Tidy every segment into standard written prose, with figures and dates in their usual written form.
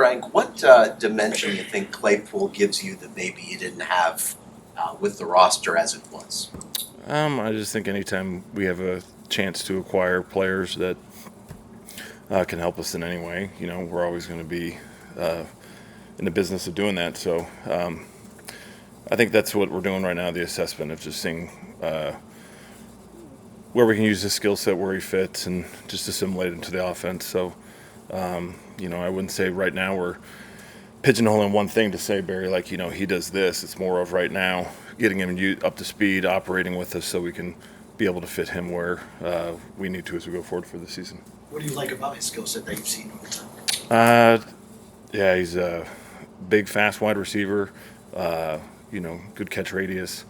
Frank, what dimension do you think Claypool gives you that maybe you didn't have with the roster as it was? I just think anytime we have a chance to acquire players that can help us in any way, we're always going to be in the business of doing that. So I think that's what we're doing right now, the assessment of just seeing where we can use his skill set, where he fits, and just assimilate into the offense. So, I wouldn't say right now we're pigeonholing one thing to say, Barry, like, he does this. It's more of right now getting him up to speed, operating with us so we can be able to fit him where we need to as we go forward for the season. What do you like about his skill set that you've seen over time? Yeah, he's a big, fast wide receiver, good catch radius,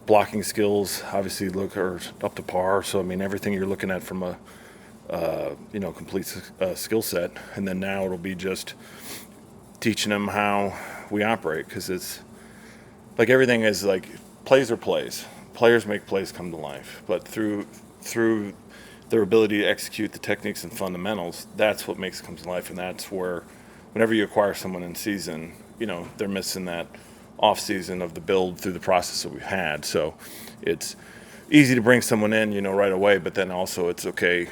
blocking skills obviously are up to par. So, everything you're looking at from a complete skill set. And then now it'll be just teaching them how we operate, because it's like everything is like plays are plays. Players make plays come to life, but through their ability to execute the techniques and fundamentals, that's what makes it come to life. And that's where whenever you acquire someone in season, they're missing that off season of the build through the process that we've had. So it's easy to bring someone in, right away, but then also it's okay.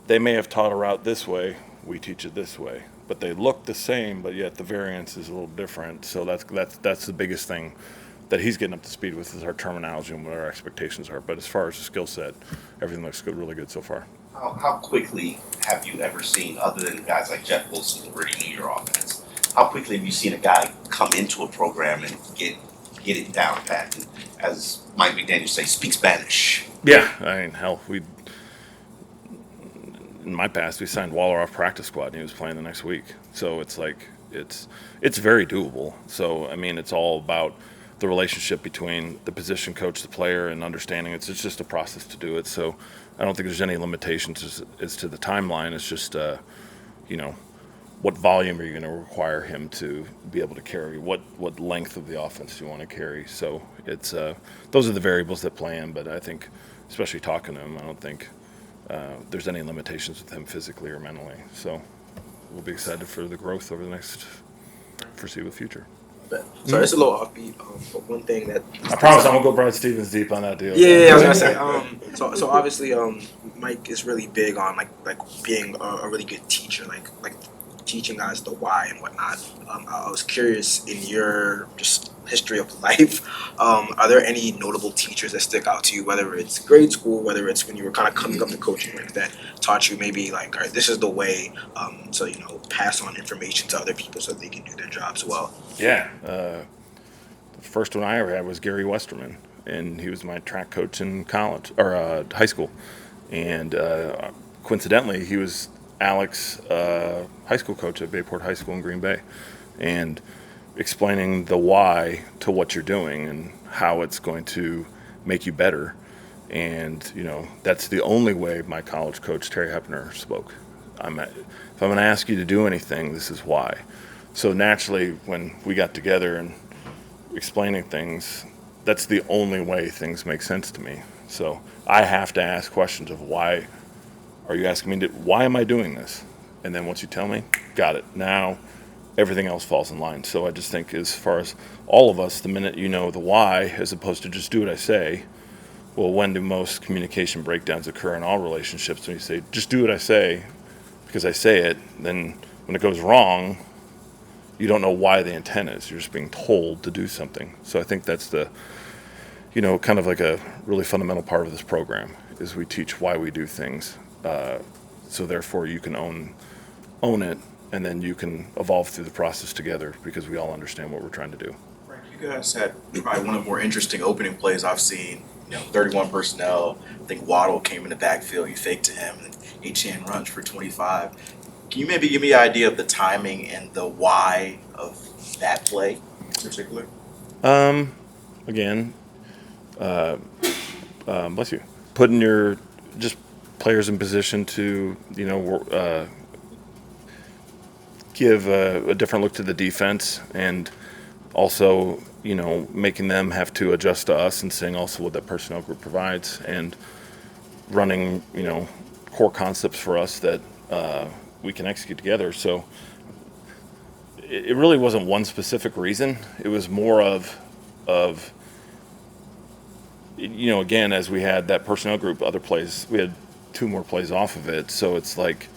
They may have taught a route this way, we teach it this way, but they look the same, but yet the variance is a little different. So that's the biggest thing that he's getting up to speed with, is our terminology and what our expectations are. But as far as the skill set, everything looks good, really good so far. How quickly have you ever seen, other than guys like Jeff Wilson who already knew your offense, how quickly have you seen a guy come into a program and get it down pat, and, as Mike McDaniel say, speak Spanish? Yeah, hell, in my past, we signed Waller off practice squad and he was playing the next week. So it's like, it's very doable. So, it's all about the relationship between the position coach, the player, and understanding it's just a process to do it. So I don't think there's any limitations as to the timeline. It's just, what volume are you going to require him to be able to carry? What length of the offense do you want to carry? So it's those are the variables that play in. But I think, especially talking to him, I don't think there's any limitations with him physically or mentally. So we'll be excited for the growth over the next foreseeable future. So it's a little offbeat, but one thing that I promise I won't go Brad Stevens deep on that deal. Yeah, I was gonna say. So obviously, Mike is really big on like being a really good teacher, like teaching guys the why and whatnot. I was curious, in your just history of life, are there any notable teachers that stick out to you, whether it's grade school, whether it's when you were kind of coming up the coaching ranks, that taught you maybe like, all right, this is the way, so pass on information to other people so they can do their jobs well? Yeah. The first one I ever had was Gary Westerman, and he was my track coach in college or high school. And coincidentally, he was Alex's high school coach at Bayport High School in Green Bay, and explaining the why to what you're doing and how it's going to make you better. And that's the only way my college coach Terry Hepner spoke. If I'm going to ask you to do anything, this is why. So naturally, when we got together and explaining things, that's the only way things make sense to me. So I have to ask questions of why are you asking me why am I doing this? And then once you tell me, got it. Now everything else falls in line. So I just think, as far as all of us, the minute you know the why, as opposed to just do what I say, well, when do most communication breakdowns occur in all relationships? When you say, just do what I say because I say it, then when it goes wrong, you don't know why the intent is. You're just being told to do something. So I think that's the, kind of like a really fundamental part of this program, is we teach why we do things. So therefore you can own it, and then you can evolve through the process together, because we all understand what we're trying to do. Frank, you guys had probably one of the more interesting opening plays I've seen. 31 personnel. I think Waddle came in the backfield. You faked to him, and Etienne runs for 25. Can you maybe give me an idea of the timing and the why of that play in particular? Again, bless you. Putting your just players in position to give a different look to the defense, and also making them have to adjust to us, and seeing also what that personnel group provides, and running core concepts for us that we can execute together. So it really wasn't one specific reason. It was more of again, as we had that personnel group, other plays, we had 2 more plays off of it. So it's like,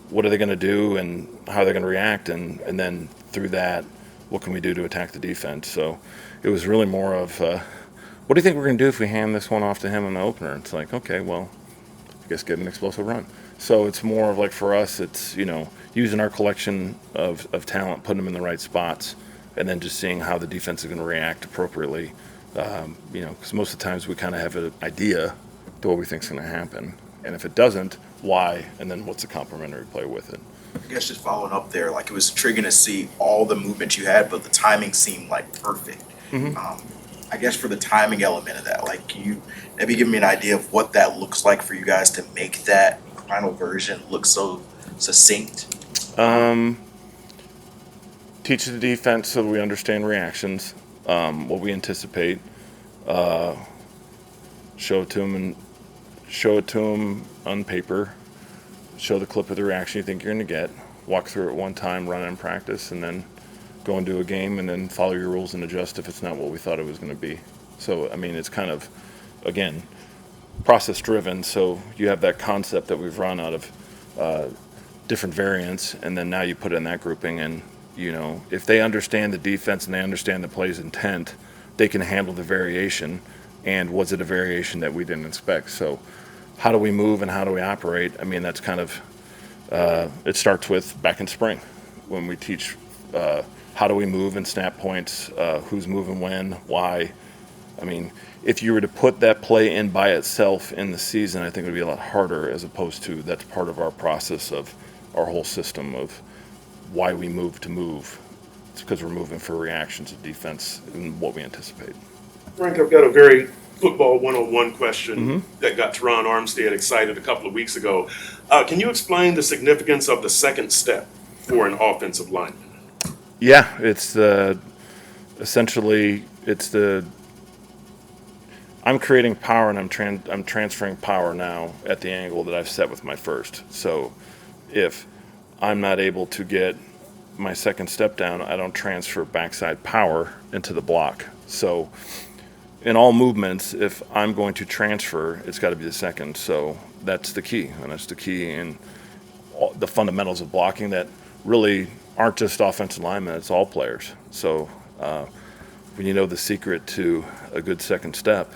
what are they going to do and how are they going to react? And then through that, what can we do to attack the defense? So it was really more of, what do you think we're going to do if we hand this one off to him in the opener? It's like, okay, well, I guess get an explosive run. So it's more of like, for us, it's, using our collection of talent, putting them in the right spots, and then just seeing how the defense is going to react appropriately. Because most of the times we kind of have an idea to what we think is going to happen. And if it doesn't, why? And then what's the complementary play with it? I guess just following up there, like it was intriguing to see all the movement you had, but the timing seemed like perfect. I guess for the timing element of that, like can you maybe give me an idea of what that looks like for you guys to make that final version look so succinct? Teach the defense so that we understand reactions, what we anticipate. Show it to them on paper. Show the clip of the reaction you think you're going to get. Walk through it one time, run it in practice, and then go into a game and then follow your rules and adjust if it's not what we thought it was going to be. So, I mean, it's kind of, again, process driven. So you have that concept that we've run out of different variants, and then now you put it in that grouping. And, if they understand the defense and they understand the play's intent, they can handle the variation. And was it a variation that we didn't expect? So how do we move and how do we operate? I mean, that's kind of, it starts with back in spring when we teach how do we move and snap points, who's moving when, why. I mean, if you were to put that play in by itself in the season, I think it would be a lot harder, as opposed to that's part of our process of our whole system of why we move to move. It's because we're moving for reactions of defense and what we anticipate. Frank, I've got a very football one-on-one question that got Teron Armstead excited a couple of weeks ago. Can you explain the significance of the second step for an offensive lineman? Yeah, it's essentially I'm creating power and I'm transferring power now at the angle that I've set with my first. So if I'm not able to get my second step down, I don't transfer backside power into the block. So in all movements, if I'm going to transfer, it's got to be the second. So that's the key, and that's the key in the fundamentals of blocking that really aren't just offensive linemen, it's all players. So when you know the secret to a good second step,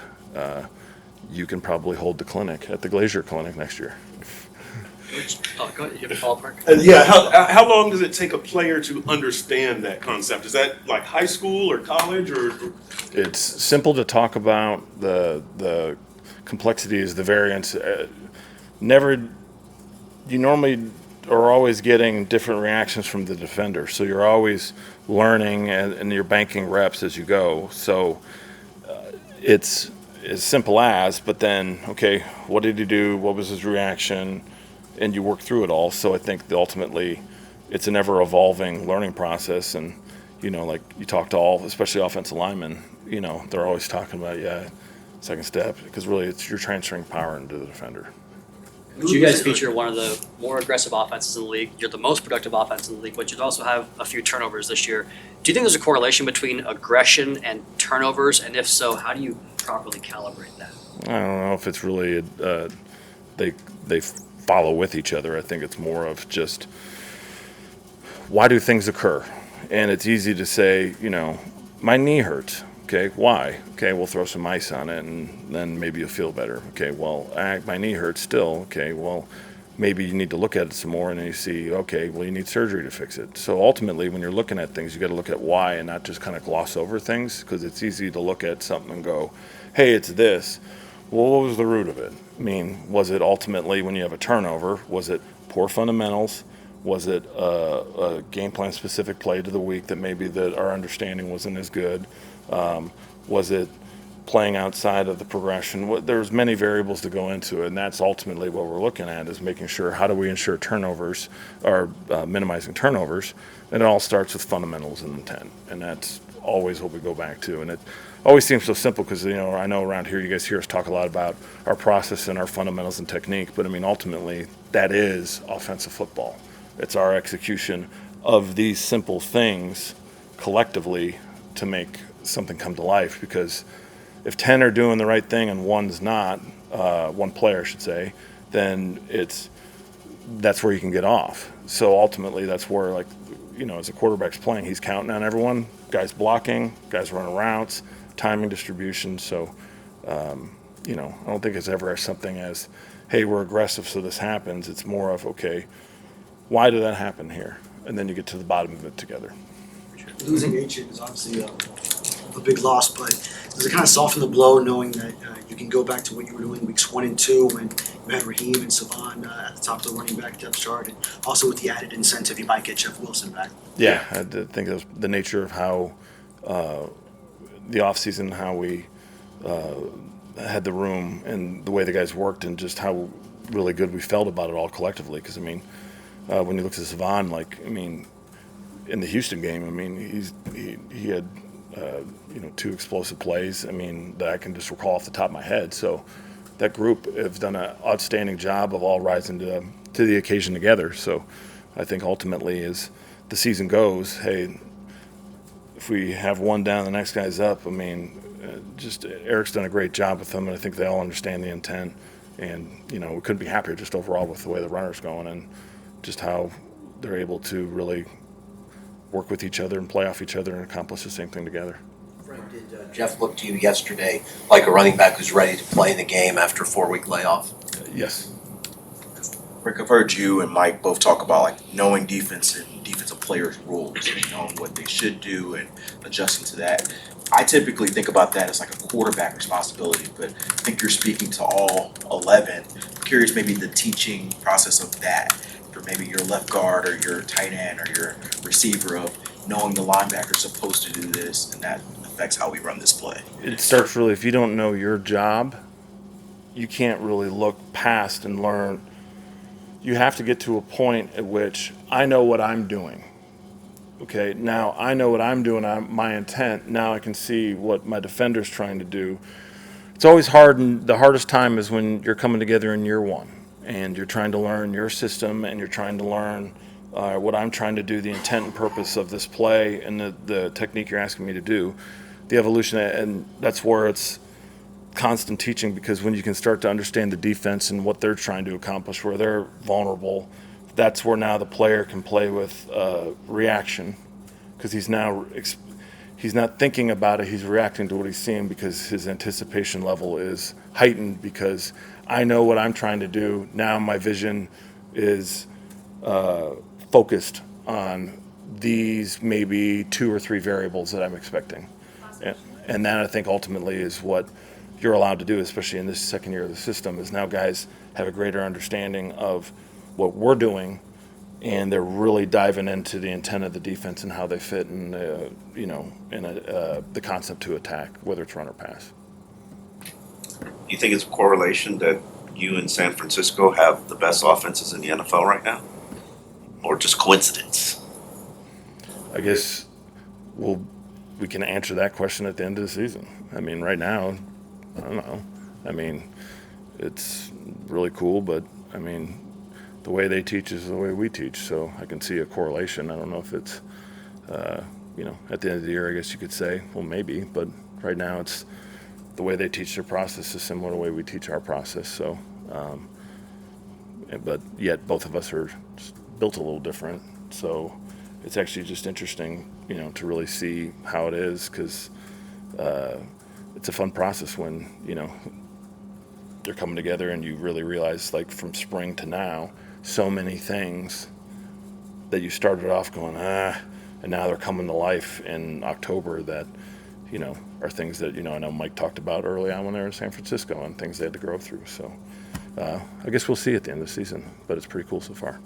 you can probably hold the clinic at the Glazier Clinic next year. Oh, go ahead. You have a ballpark? Yeah, how long does it take a player to understand that concept? Is that like high school or college or? It's simple to talk about. The complexities, the variance. You normally are always getting different reactions from the defender, so you're always learning and you're banking reps as you go. So it's as simple as, but then, okay, what did he do? What was his reaction? And you work through it all. So I think that ultimately it's an ever evolving learning process. And, like you talk to all, especially offensive linemen, they're always talking about, second step, because really you're transferring power into the defender. You guys feature one of the more aggressive offenses in the league. You're the most productive offense in the league, but you also have a few turnovers this year. Do you think there's a correlation between aggression and turnovers? And if so, how do you properly calibrate that? I don't know if it's really they follow with each other. I think it's more of just why do things occur? And it's easy to say, my knee hurts. Okay, why? Okay, we'll throw some ice on it and then maybe you'll feel better. Okay, well, my knee hurts still. Okay, well, maybe you need to look at it some more and then you see, okay, well, you need surgery to fix it. So ultimately, when you're looking at things, you got to look at why and not just kind of gloss over things, because it's easy to look at something and go, hey, it's this. Well, what was the root of it? I mean, was it ultimately when you have a turnover, was it poor fundamentals? Was it a game plan specific play to the week that maybe that our understanding wasn't as good? Was it playing outside of the progression? There's many variables to go into it, and that's ultimately what we're looking at, is making sure how do we ensure turnovers or minimizing turnovers. And it all starts with fundamentals and intent, and that's always what we go back to. And always seems so simple because, I know around here you guys hear us talk a lot about our process and our fundamentals and technique, but I mean, ultimately, that is offensive football. It's our execution of these simple things collectively to make something come to life, because if 10 are doing the right thing and one's not, one player I should say, then that's where you can get off. So ultimately that's where, like, as a quarterback's playing, he's counting on everyone, guys blocking, guys running routes, timing, distribution. So I don't think it's ever something as, hey, we're aggressive so this happens. It's more of, okay, why did that happen here? And then you get to the bottom of it together. Losing Ancient is obviously a big loss, but does it kind of soften the blow knowing that you can go back to what you were doing weeks 1 and 2 when you had Raheem and Savon at the top of the running back depth chart, and also with the added incentive you might get Jeff Wilson back? Yeah, I think that was the nature of how the offseason, how we had the room and the way the guys worked, and just how really good we felt about it all collectively. Because, when you look at Savon, in the Houston game, he had 2 explosive plays, that I can just recall off the top of my head. So that group has done an outstanding job of all rising to the occasion together. So I think ultimately, as the season goes, hey, if we have one down, the next guy's up. Just Eric's done a great job with them, and I think they all understand the intent. And we couldn't be happier just overall with the way the runner's going and just how they're able to really work with each other and play off each other and accomplish the same thing together. Frank, did Jeff look to you yesterday like a running back who's ready to play the game after a 4-week layoff? Yes. Rick, I've heard you and Mike both talk about knowing defense and defensive players' roles and knowing what they should do and adjusting to that. I typically think about that as like a quarterback responsibility, but I think you're speaking to all 11. I'm curious maybe the teaching process of that for maybe your left guard or your tight end or your receiver, of knowing the linebacker's supposed to do this, and that affects how we run this play. It starts really, if you don't know your job, you can't really look past and learn. You have to get to a point at which I know what I'm doing. Okay, now I know what I'm doing, my intent. Now I can see what my defender's trying to do. It's always hard, and the hardest time is when you're coming together in year one and you're trying to learn your system and you're trying to learn what I'm trying to do, the intent and purpose of this play and the technique you're asking me to do, the evolution. And that's where it's constant teaching, because when you can start to understand the defense and what they're trying to accomplish, where they're vulnerable, that's where now the player can play with reaction, because he's not thinking about it, he's reacting to what he's seeing, because his anticipation level is heightened, because I know what I'm trying to do. Now my vision is focused on these maybe 2 or 3 variables that I'm expecting. And that, I think, ultimately is what you're allowed to do, especially in this second year of the system, is now guys have a greater understanding of what we're doing, and they're really diving into the intent of the defense and how they fit in, the concept to attack, whether it's run or pass. Do you think it's a correlation that you and San Francisco have the best offenses in the NFL right now? Or just coincidence? I guess we can answer that question at the end of the season. Right now, I don't know. It's really cool, but the way they teach is the way we teach, so I can see a correlation. I don't know if it's, at the end of the year, I guess you could say, well, maybe, but right now it's the way they teach their process is similar to the way we teach our process. So, but yet both of us are built a little different. So it's actually just interesting, to really see how it is, because it's a fun process when, they're coming together and you really realize, like, from spring to now, so many things that you started off going, and now they're coming to life in October that, are things that, I know Mike talked about early on when they were in San Francisco and things they had to grow through. So I guess we'll see at the end of the season, but it's pretty cool so far.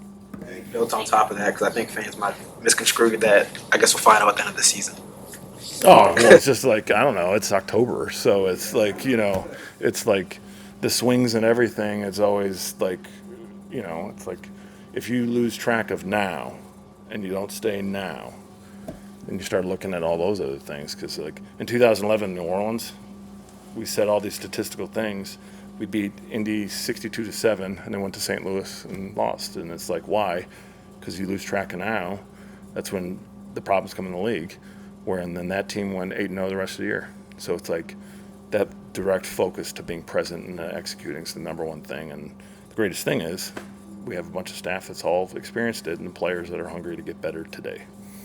Built on top of that, because I think fans might misconstrue that. I guess we'll find out at the end of the season. Oh, well, it's just like, I don't know, it's October, so it's like, it's like the swings and everything. It's always like, it's like if you lose track of now and you don't stay now, And you start looking at all those other things, because like in 2011 in New Orleans, we said all these statistical things. We beat Indy 62-7, and then went to St. Louis and lost. And it's like, why? Because you lose track of now. That's when the problems come in the league. And then that team went 8-0 the rest of the year. So it's like that direct focus to being present and executing is the number one thing. And the greatest thing is we have a bunch of staff that's all experienced it, and players that are hungry to get better today.